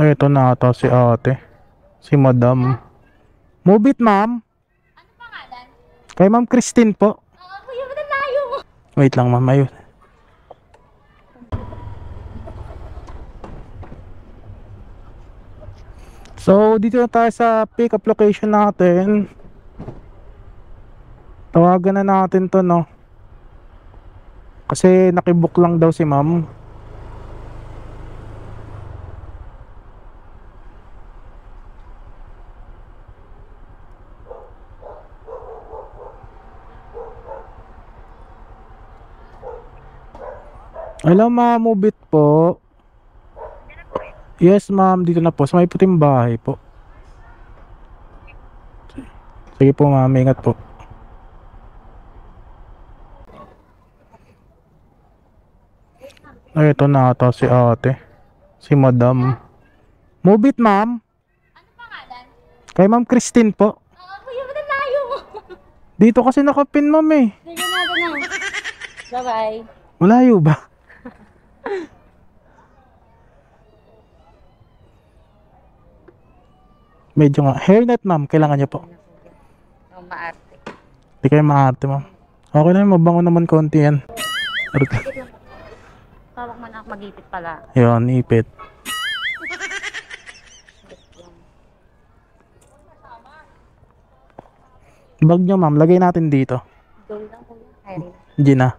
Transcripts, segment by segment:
Ay, ito na ata si ate. Si madam. Move it, ma'am. Ano pangalan? Kay ma'am Christine po. Kuya, ba't ang layo mo? Wait lang, ma'am. Ayun. So, dito na tayo sa pick-up location natin. Tawagan na natin to, no? Kasi nakibook lang daw si ma'am. Hello, ma'am. Move it po. Yes, ma'am. Dito na po. Sa may puting bahay po. Sige po, ma'am. Ingat po. Ay, ito na ata si ate. Si madam. Move it, ma'am. Ano pangalan? Kay ma'am Christine po. Kuya, ba't ang layo mo? Dito kasi nakapin, ma'am eh. Sige na, bye-bye. Malayo ba? Medyo nga. Hairnet, ma'am. Kailangan niyo po. Oh, maarte. Hindi kayo maarte, ma'am. Okay na yun. Mabango naman konti yan. Tawag man ako mag-ipit pala. Yun, ipit. Bag nyo, ma'am. Lagay natin dito. Dole lang kuya. Irene. Gina.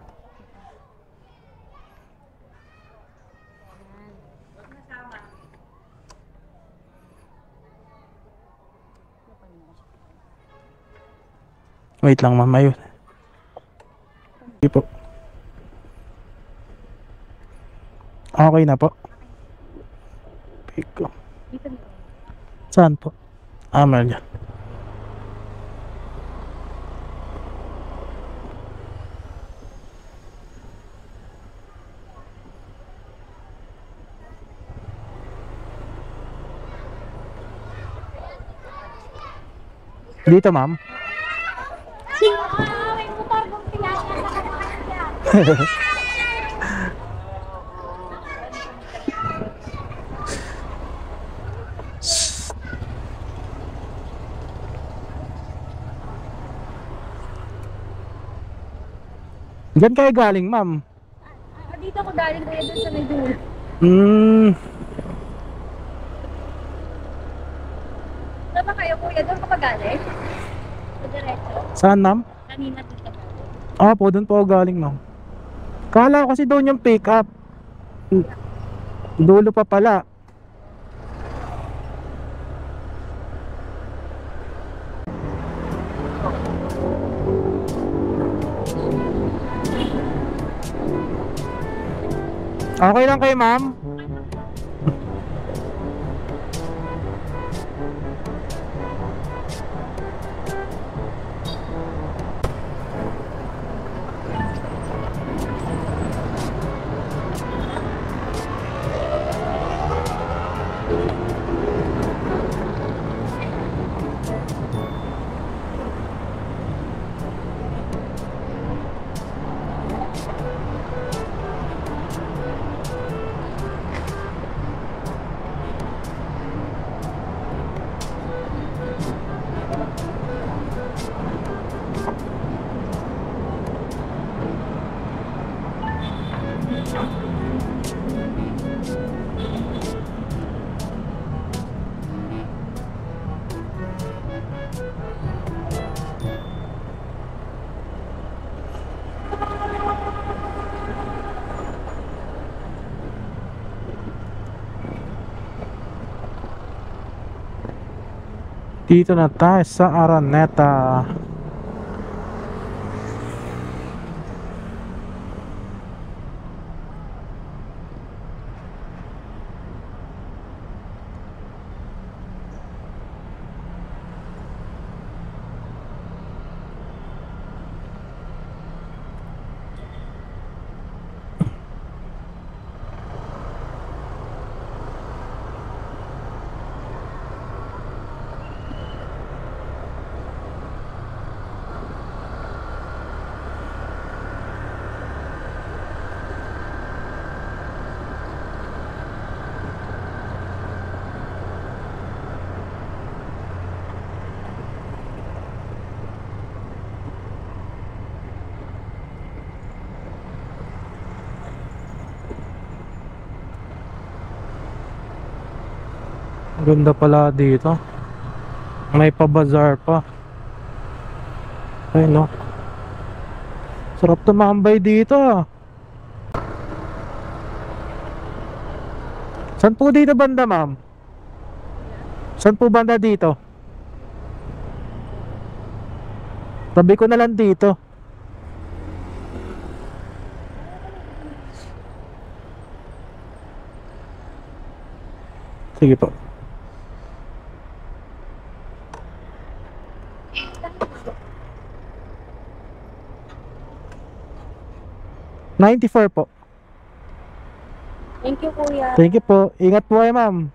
Wait lang, ma'am. Ayun. Sige po. Okay na po. Pick up. Dito na. Saan po? Meron dyan. Dito, ma'am. May motor kong pinasa. Diyan kayo galing, ma'am. Dito ako galing kuya doon sa may dulo. Saan ba kayo kuya? Doon ka pa galing? Sa diretso? Saan, ma'am? Kanina dito galing. Po, doon po ako galing, ma'am. Kala ko kasi doon yung pick up. Dulo pa pala. Okay lang kayo, ma'am? Dito na tayo sa Araneta. Ang ganda pala dito. May pa-bazaar pa. Ay no. Sarap tumambay dito ah. Saan po dito banda, ma'am? Saan po banda dito? Tabi ko na lang dito. Sige po. $94 po. Thank you, kuya. Thank you po. Ingat po kayo, ma'am.